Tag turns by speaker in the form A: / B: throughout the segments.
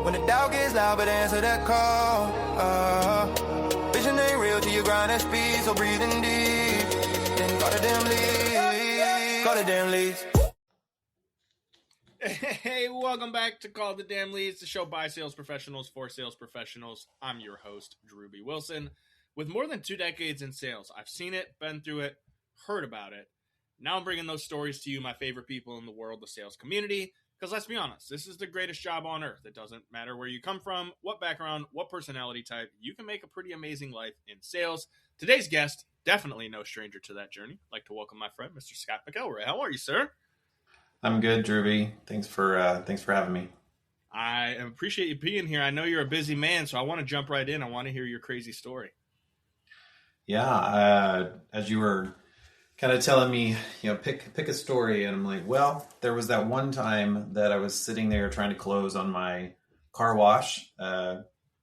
A: When the doubt gets loud, but answer that call. Vision ain't real till you grind at speed, so breathing deep. Then call the damn leads. Call the damn leads.
B: Hey, welcome back to Call the Damn Leads, the show by sales professionals for sales professionals. I'm your host, Drewbie Wilson. With more than 2 decades in sales, I've seen it, been through it, heard about it. Now I'm bringing those stories to you, my favorite people in the world, the sales community. Because let's be honest, this is the greatest job on earth. It doesn't matter where you come from, what background, what personality type. You can make a pretty amazing life in sales. Today's guest, definitely no stranger to that journey. I'd like to welcome my friend, Mr. Scott McElroy. How are you, sir?
C: I'm good, Drewbie. Thanks for having me.
B: I appreciate you being here. I know you're a busy man, so I want to jump right in. I want to hear your crazy story.
C: Yeah, as you were kind of telling me, pick a story, and I'm like, well, there was that one time that I was sitting there trying to close on my car wash,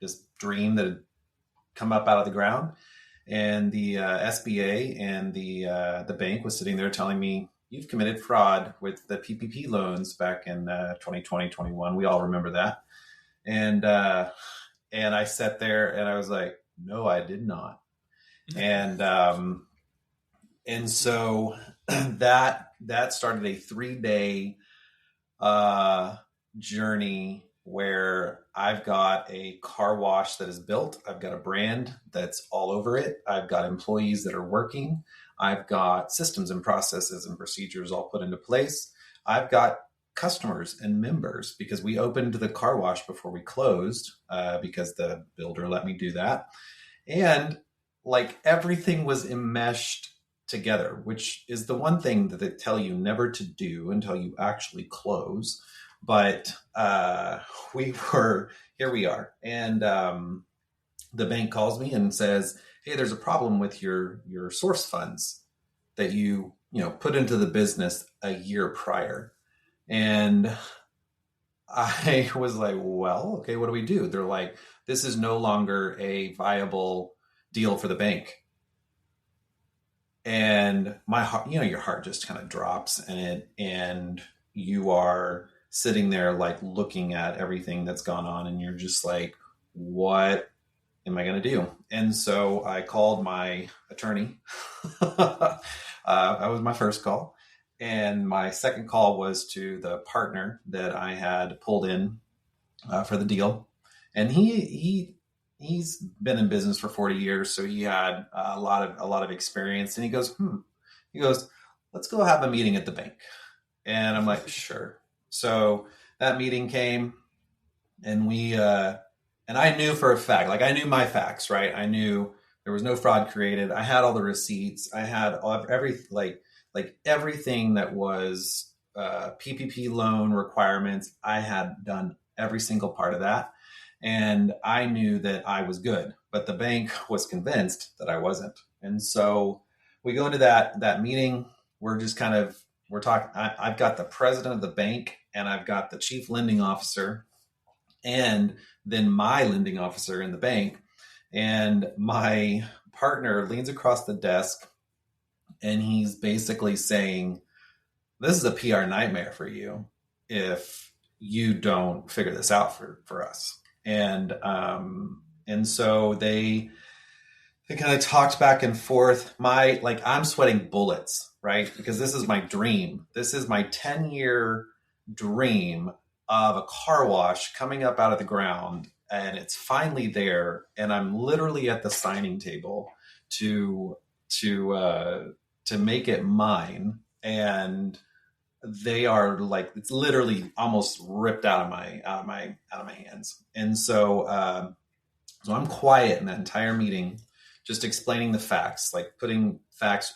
C: this dream that had come up out of the ground, and the SBA and the bank was sitting there telling me, you've committed fraud with the PPP loans back in 2020, 21. We all remember that. And I sat there and I was like, no, I did not. And so that started a 3-day journey where I've got a car wash that is built. I've got a brand that's all over it. I've got employees that are working. I've got systems and processes and procedures all put into place. I've got customers and members because we opened the car wash before we closed because the builder let me do that. And like everything was enmeshed together, which is the one thing that they tell you never to do until you actually close. But here we are. And the bank calls me and says, hey, there's a problem with your source funds that you put into the business a year prior. And I was like, well, okay, what do we do? They're like, this is no longer a viable deal for the bank. And my heart, your heart just kind of drops and you are sitting there like looking at everything that's gone on and you're just like, what am I going to do? And so I called my attorney. That was my first call. And my second call was to the partner that I had pulled in for the deal. And he's been in business for 40 years. So he had a lot of experience. And he goes, let's go have a meeting at the bank. And I'm like, sure. So that meeting came and and I knew for a fact, like I knew my facts, right? I knew there was no fraud created. I had all the receipts. I had everything that was PPP loan requirements. I had done every single part of that. And I knew that I was good, but the bank was convinced that I wasn't. And so we go into that meeting. We're talking, I've got the president of the bank and I've got the chief lending officer and then my lending officer in the bank. And my partner leans across the desk and he's basically saying, this is a PR nightmare for you if you don't figure this out for us. And so they kind of talked back and forth. I'm sweating bullets, right? Because this is my dream. This is my 10-year dream of a car wash coming up out of the ground, and it's finally there. And I'm literally at the signing table to make it mine. And they are like, it's literally almost ripped out of my hands. And so I'm quiet in that entire meeting, just explaining the facts, like putting facts,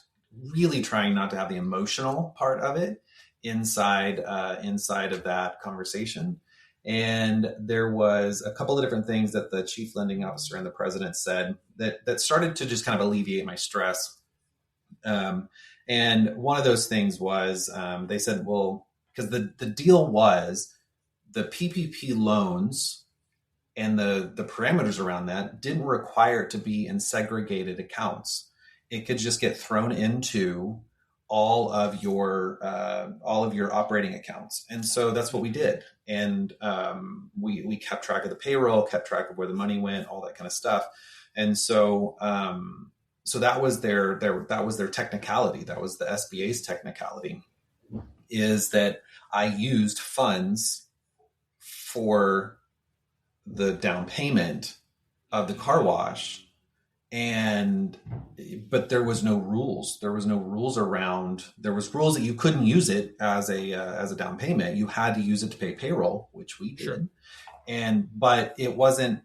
C: really trying not to have the emotional part of it inside of that conversation. And there was a couple of different things that the chief lending officer and the president said that started to just kind of alleviate my stress. And one of those things was they said, well, because the deal was the PPP loans and the parameters around that didn't require it to be in segregated accounts. It could just get thrown into all of your operating accounts. And so that's what we did. And we kept track of the payroll, kept track of where the money went, all that kind of stuff. And so so that was their technicality. That was the SBA's technicality, is that I used funds for the down payment of the car wash. But there was no rules. There was no rules around. There was rules that you couldn't use it as a down payment. You had to use it to pay payroll, which we did. Sure. But it wasn't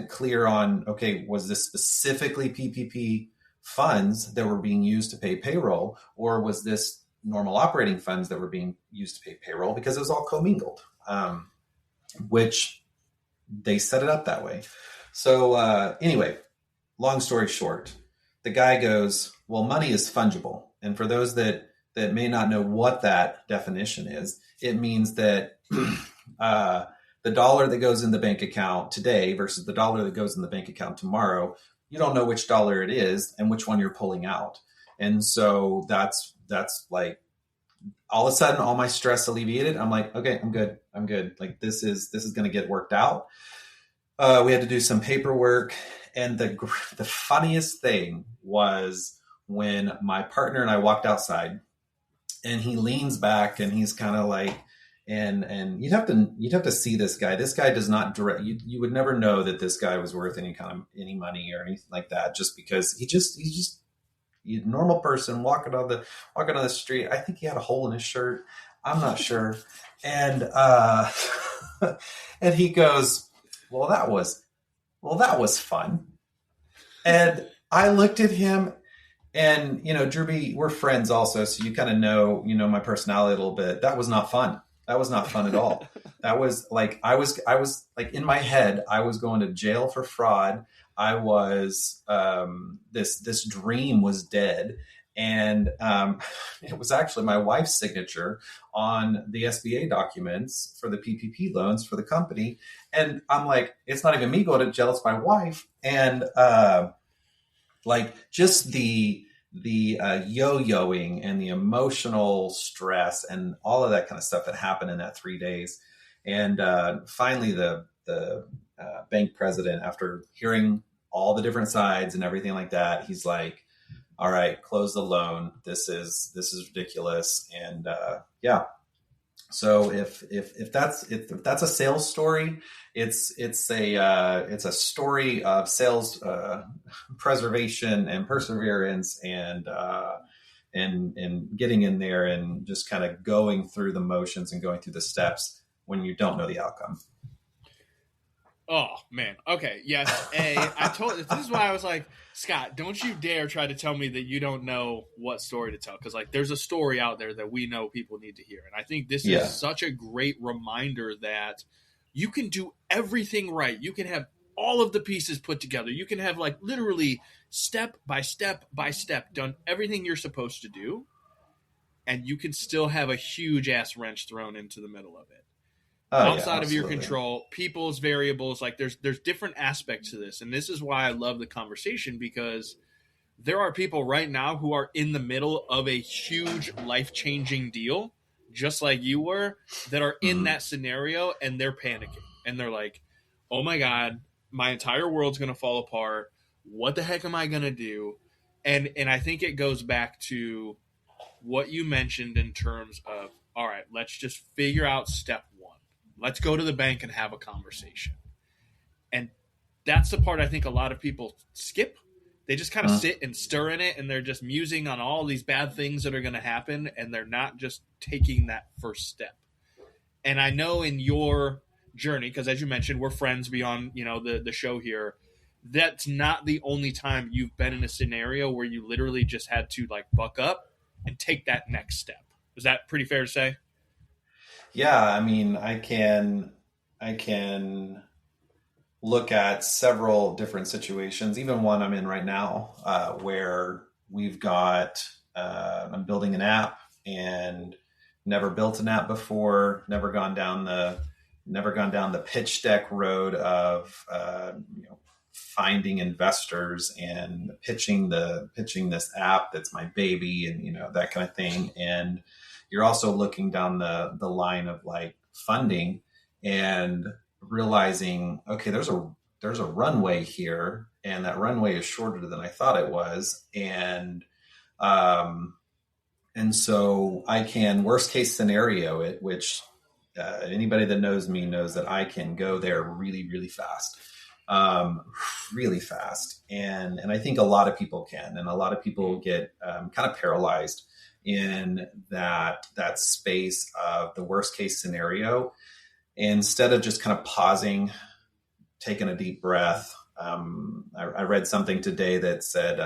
C: clear on, okay, was this specifically PPP funds that were being used to pay payroll, or was this normal operating funds that were being used to pay payroll? Because it was all commingled, which they set it up that way. So anyway, long story short, the guy goes, well, money is fungible. And for those that may not know what that definition is, it means that the dollar that goes in the bank account today versus the dollar that goes in the bank account tomorrow, you don't know which dollar it is and which one you're pulling out. And so that's like, all of a sudden, all my stress alleviated. I'm like, okay, I'm good. Like this is going to get worked out. We had to do some paperwork. And the funniest thing was when my partner and I walked outside, and he leans back and he's kind of like, and you'd have to see this guy. This guy does not direct. You would never know that this guy was worth any money or anything like that, just because he's just a normal person walking on the street. I think he had a hole in his shirt. I'm not sure. And and he goes, well, that was fun. And I looked at him, and, Drewbie, we're friends also. So you kind of know my personality a little bit. That was not fun. That was not fun at all. That was like, I was like, in my head, I was going to jail for fraud. I was, this dream was dead. And it was actually my wife's signature on the SBA documents for the PPP loans for the company. And I'm like, it's not even me going to jail, it's my wife. And like just the yo-yoing and the emotional stress and all of that kind of stuff that happened in that 3 days. And finally, the bank president, after hearing all the different sides and everything like that, he's like, all right, close the loan. This is ridiculous. And yeah. So if that's a sales story, it's a story of sales preservation and perseverance and getting in there and just kind of going through the motions and going through the steps when you don't know the outcome.
B: Oh man. Okay. Yes. This is why I was like, Scott, don't you dare try to tell me that you don't know what story to tell. Cause like there's a story out there that we know people need to hear. And I think this is such a great reminder that you can do everything right. You can have all of the pieces put together. You can have like literally step by step by step done everything you're supposed to do. And you can still have a huge ass wrench thrown into the middle of it. Outside of your control, people's variables, like there's different aspects to this. And this is why I love the conversation, because there are people right now who are in the middle of a huge life-changing deal, just like you were, that are in that scenario and they're panicking. And they're like, oh my God, my entire world's going to fall apart. What the heck am I going to do? And I think it goes back to what you mentioned in terms of, all right, let's just figure out step one. Let's go to the bank and have a conversation. And that's the part I think a lot of people skip. They just kind of sit and stir in it, and they're just musing on all these bad things that are going to happen, and they're not just taking that first step. And I know in your journey, because as you mentioned, we're friends beyond, the show here, that's not the only time you've been in a scenario where you literally just had to like buck up and take that next step. Is that pretty fair to say?
C: Yeah, I mean, I can look at several different situations, even one I'm in right now, where we've got, I'm building an app and never built an app before, never gone down the pitch deck road of, finding investors and pitching this app that's my baby, and that kind of thing. And you're also looking down the line of like funding and realizing, okay, there's a runway here, and that runway is shorter than I thought it was. And so I can, worst case scenario it, which anybody that knows me knows that I can go there really, really fast. Really fast. And I think a lot of people can, and a lot of people get kind of paralyzed in that space of the worst case scenario. Instead of just kind of pausing, taking a deep breath. I read something today that said,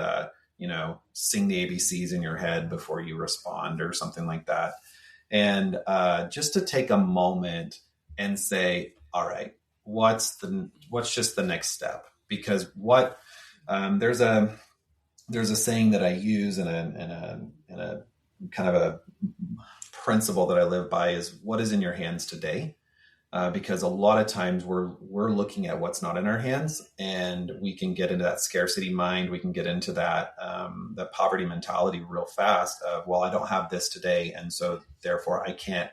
C: sing the ABCs in your head before you respond, or something like that. And just to take a moment and say, all right, what's just the next step? Because there's a saying that I use in a kind of a principle that I live by is, what is in your hands today? Because a lot of times we're looking at what's not in our hands, and we can get into that scarcity mind. We can get into that poverty mentality real fast of, well, I don't have this today, and so therefore I can't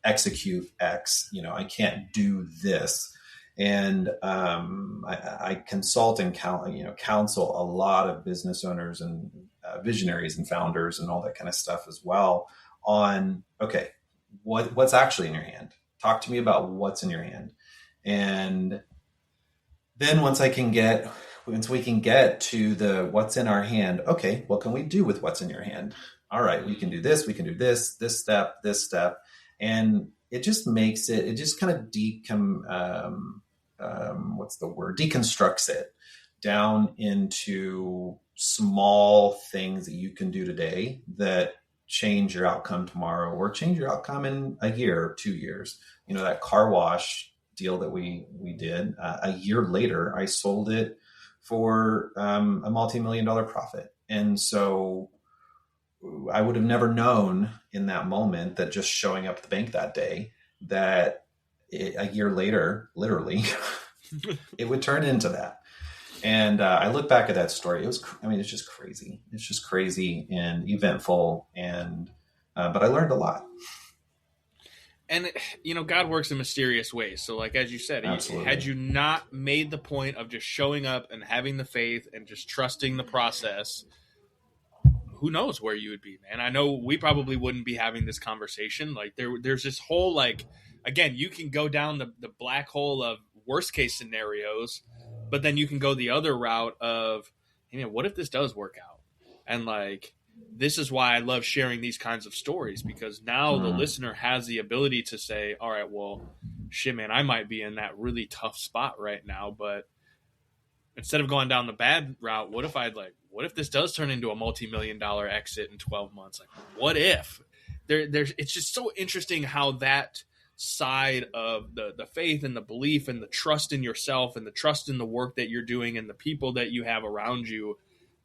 C: execute X. I can't do this. And I consult and counsel a lot of business owners and visionaries and founders and all that kind of stuff as well on, okay, what's actually in your hand? Talk to me about what's in your hand. And then once we can get to the what's in our hand, okay, what can we do with what's in your hand? All right, we can do this, this step. And it just makes it just kind of deconstructs it down into small things that you can do today that change your outcome tomorrow, or change your outcome in a year or 2 years. That car wash deal that we did, a year later, I sold it for a multimillion-dollar profit. And so I would have never known in that moment that just showing up at the bank that day, that a year later, literally, it would turn into that. And I look back at that story. It's just crazy. It's just crazy and eventful. And but I learned a lot.
B: And God works in mysterious ways. So, like as you said, had you not made the point of just showing up and having the faith and just trusting the process, who knows where you would be, man? I know we probably wouldn't be having this conversation. Like there's this whole, like, again, you can go down the black hole of worst case scenarios, but then you can go the other route of, what if this does work out? And like, this is why I love sharing these kinds of stories, because now the listener has the ability to say, all right, well, shit, man, I might be in that really tough spot right now, but instead of going down the bad route, what if this does turn into a multi-million-dollar exit in 12 months? Like, what if? It's just so interesting how that side of the faith and the belief and the trust in yourself and the trust in the work that you're doing and the people that you have around you,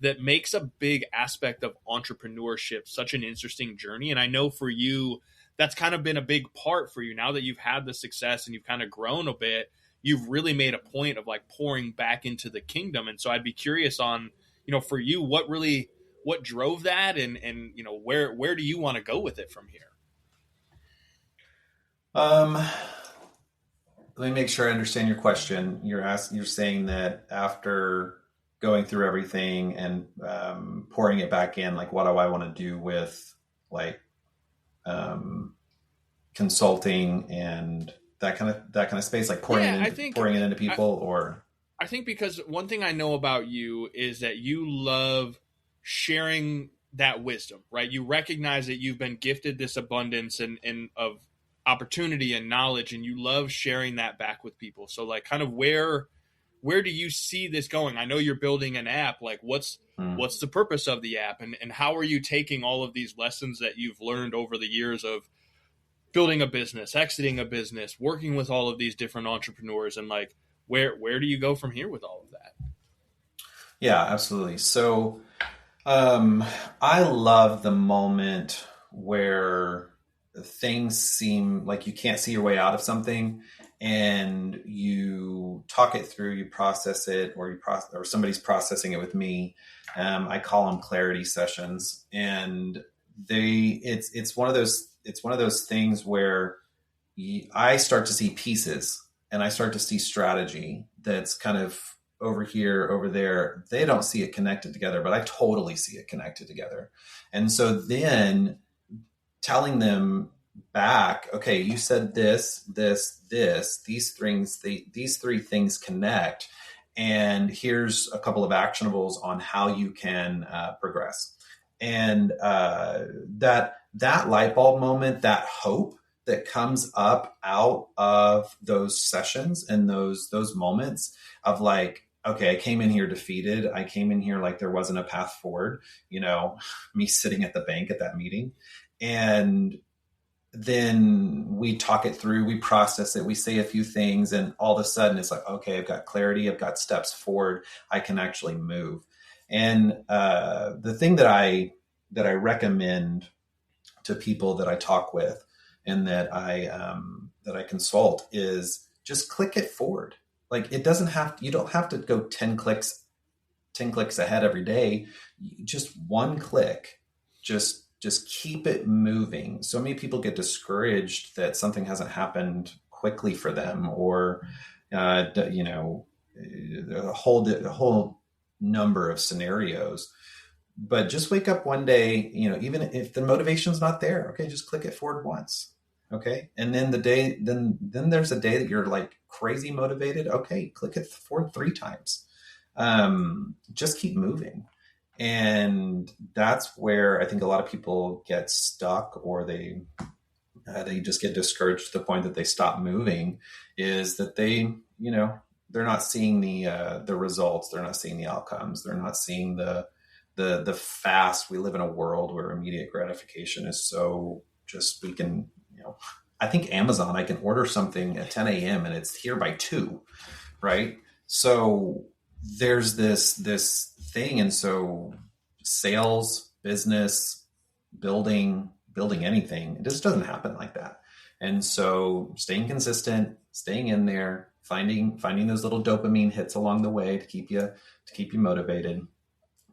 B: that makes a big aspect of entrepreneurship such an interesting journey. And I know for you, that's kind of been a big part for you. Now that you've had the success and you've kind of grown a bit, you've really made a point of like pouring back into the kingdom. And so I'd be curious on, for you, what drove that, and where do you want to go with it from here?
C: Let me make sure I understand your question. You're saying that after going through everything and pouring it back in, like, what do I want to do with like consulting and that kind of space, like pouring it into people?
B: I think because one thing I know about you is that you love sharing that wisdom, right? You recognize that you've been gifted this abundance and of opportunity and knowledge, and you love sharing that back with people. So like, kind of where do you see this going? I know you're building an app. Like, what's the purpose of the app, and how are you taking all of these lessons that you've learned over the years of building a business, exiting a business, working with all of these different entrepreneurs, and like, where do you go from here with all of that?
C: Yeah, absolutely. So I love the moment where things seem like you can't see your way out of something, and you talk it through, you process it, or or somebody's processing it with me. I call them clarity sessions, and it's one of those things where I start to see pieces, and I start to see strategy that's kind of over here, over there. They don't see it connected together, but I totally see it connected together. And so then telling them back, okay, you said this, these three things connect, and here's a couple of actionables on how you can progress. And that light bulb moment, that hope that comes up out of those sessions and those moments of like, okay, I came in here defeated. I came in here like there wasn't a path forward, me sitting at the bank at that meeting. And then we talk it through, we process it, we say a few things, and all of a sudden it's like, okay, I've got clarity, I've got steps forward, I can actually move. And the thing that I recommend to people that I talk with and that I consult is just click it forward. Like you don't have to go 10 clicks ahead every day. Just one click, just keep it moving. So many people get discouraged that something hasn't happened quickly for them, or a whole number of scenarios. But just wake up one day, even if the motivation's not there, okay, just click it forward once. Okay. And then then there's a day that you're like crazy motivated. Okay. Click it forward 3 times. Just keep moving. And that's where I think a lot of people get stuck, or they just get discouraged to the point that they stop moving, is that they're not seeing the results. They're not seeing the outcomes. They're not seeing the fast. We live in a world where immediate gratification is so just, we can, I think Amazon, I can order something at 10 a.m. and it's here by 2, right? So there's this thing. And so sales, business, building anything, it just doesn't happen like that. And so staying consistent, staying in there, finding those little dopamine hits along the way to keep you motivated.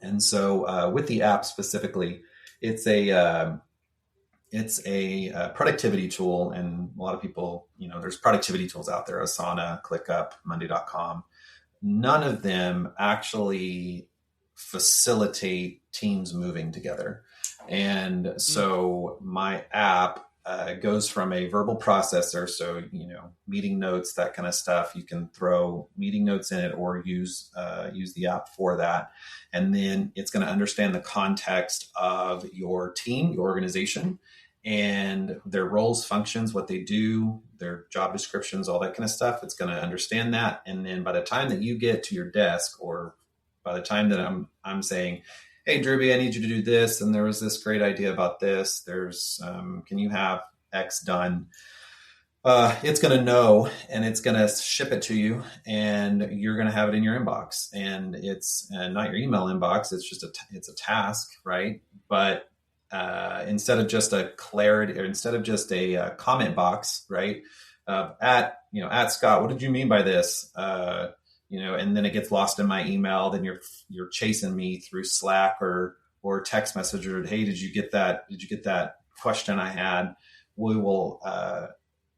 C: And so with the app specifically, it's a productivity tool. And a lot of people, there's productivity tools out there, Asana, ClickUp, Monday.com. None of them actually facilitate teams moving together. And so my app goes from a verbal processor. So, meeting notes, that kind of stuff. You can throw meeting notes in it or use the app for that. And then it's going to understand the context of your team, your organization, and their roles, functions, what they do, their job descriptions, all that kind of stuff. It's going to understand that. And then by the time that you get to your desk, or by the time that I'm saying, hey, Drewbie, I need you to do this, and there was this great idea about this. There's, can you have X done? It's going to know, and it's going to ship it to you, and you're going to have it in your inbox. And it's not your email inbox. It's just it's a task, right? But instead of just a clarity, or instead of just a comment box, right? At Scott, what did you mean by this? And then it gets lost in my email. Then you're chasing me through Slack or text message, or, hey, did you get that? Did you get that question I had? We will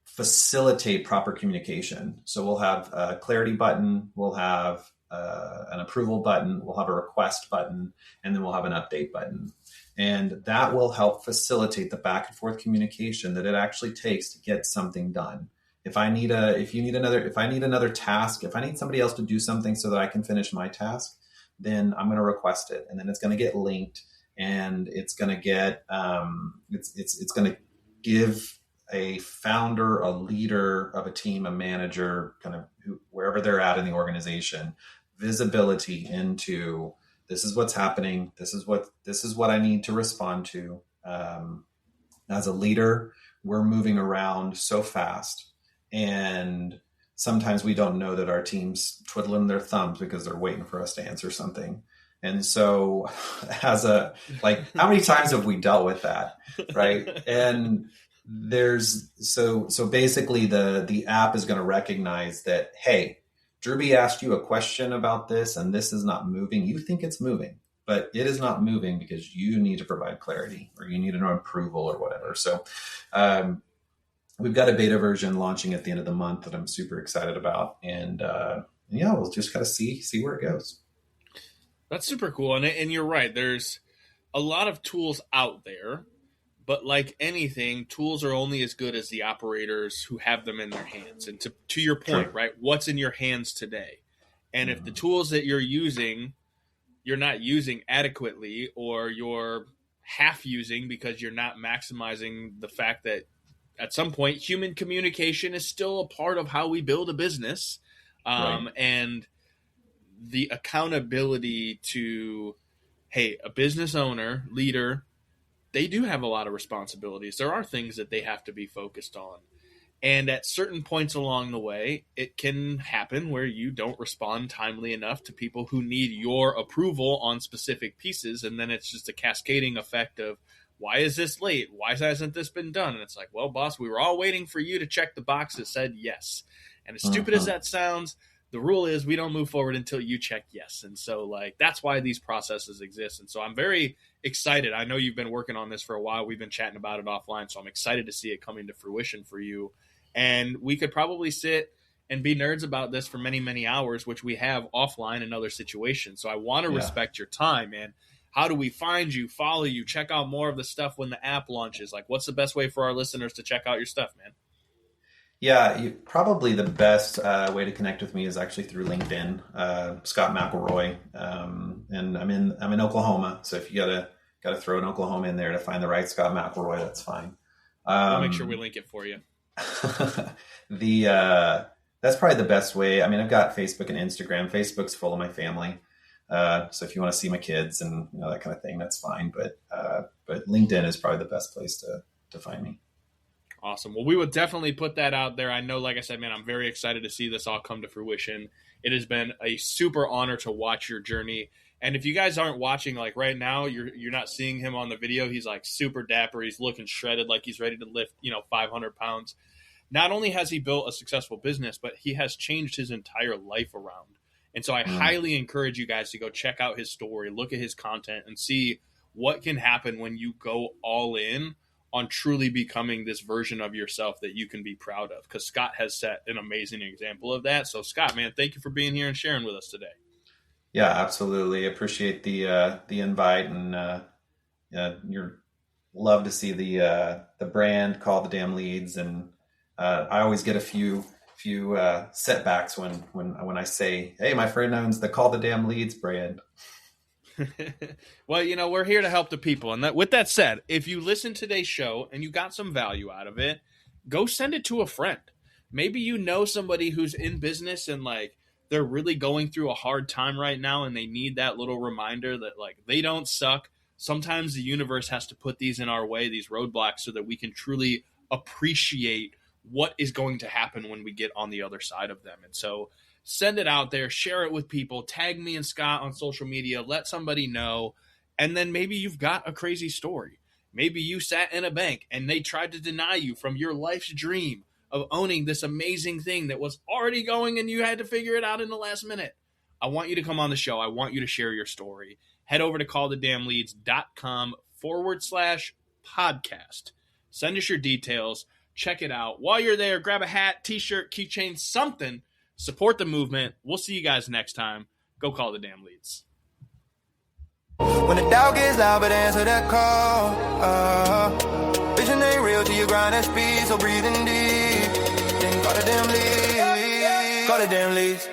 C: facilitate proper communication. So we'll have a clarity button. We'll have an approval button. We'll have a request button, and then we'll have an update button. And that will help facilitate the back and forth communication that it actually takes to get something done. If I need another task, if I need somebody else to do something so that I can finish my task, then I'm going to request it, and then it's going to get linked, and it's going to get it's going to give a founder, a leader of a team, a manager, kind of wherever they're at in the organization, visibility into, this is what's happening. This is what I need to respond to. As a leader, we're moving around so fast. And sometimes we don't know that our team's twiddling their thumbs because they're waiting for us to answer something. And so how many times have we dealt with that? Right. And so basically the app is going to recognize that, hey, Drewbie asked you a question about this and this is not moving, you think it's moving, but it is not moving because you need to provide clarity or you need an approval or whatever. So we've got a beta version launching at the end of the month that I'm super excited about. And yeah, we'll just kind of see where it goes.
B: That's super cool. And you're right. There's a lot of tools out there, but like anything, tools are only as good as the operators who have them in their hands. And to your point,
C: True.
B: right? What's in your hands today? And if the tools that you're using, you're not using adequately, or you're half using because you're not maximizing the fact that at some point human communication is still a part of how we build a business.
C: Right.
B: And the accountability to, hey, a business owner, leader, they do have a lot of responsibilities. There are things that they have to be focused on. And at certain points along the way, it can happen where you don't respond timely enough to people who need your approval on specific pieces. And then it's just a cascading effect of, why is this late? Why hasn't this been done? And it's like, well, boss, we were all waiting for you to check the box that said yes. And as stupid as that sounds, the rule is we don't move forward until you check yes. And so like, that's why these processes exist. And so I'm very excited. I know you've been working on this for a while. We've been chatting about it offline. So I'm excited to see it coming to fruition for you. And we could probably sit and be nerds about this for many, many hours, which we have offline in other situations. So I want to respect your time, man. How do we find you, follow you, check out more of the stuff when the app launches? Like, what's the best way for our listeners to check out your stuff, man?
C: Yeah, probably the best way to connect with me is actually through LinkedIn, Scott McElroy, and I'm in Oklahoma. So if you gotta throw an Oklahoma in there to find the right Scott McElroy, that's fine.
B: We'll make sure we link it for you.
C: That's probably the best way. I mean, I've got Facebook and Instagram. Facebook's full of my family, so if you want to see my kids and that kind of thing, that's fine. But LinkedIn is probably the best place to find me.
B: Awesome. Well, we will definitely put that out there. I know, like I said, man, I'm very excited to see this all come to fruition. It has been a super honor to watch your journey. And if you guys aren't watching, like right now, you're not seeing him on the video. He's like super dapper. He's looking shredded, like he's ready to lift, 500 pounds. Not only has he built a successful business, but he has changed his entire life around. And so I highly encourage you guys to go check out his story, look at his content, and see what can happen when you go all in on truly becoming this version of yourself that you can be proud of. Because Scott has set an amazing example of that. So Scott, man, thank you for being here and sharing with us today.
C: Yeah, absolutely. Appreciate the invite, and you're love to see the brand call the damn leads. And I always get a few setbacks when I say, hey, my friend owns the Call the Damn Leads brand.
B: Well, we're here to help the people. And with that said, if you listen to today's show and you got some value out of it, go send it to a friend. Maybe you know somebody who's in business and like they're really going through a hard time right now and they need that little reminder that like they don't suck. Sometimes the universe has to put these in our way, these roadblocks, so that we can truly appreciate what is going to happen when we get on the other side of them. And so send it out there, share it with people, tag me and Scott on social media, let somebody know. And then maybe you've got a crazy story. Maybe you sat in a bank and they tried to deny you from your life's dream of owning this amazing thing that was already going and you had to figure it out in the last minute. I want you to come on the show. I want you to share your story. Head over to callthedamnleads.com/podcast. Send us your details. Check it out. While you're there, grab a hat, t-shirt, keychain, something. Support the movement. We'll see you guys next time. Go call the damn leads.
A: When the doubt gets loud, but answer that call. Vision ain't real till you grind at speed, so breathing deep. Then call the damn leads. Call the damn leads.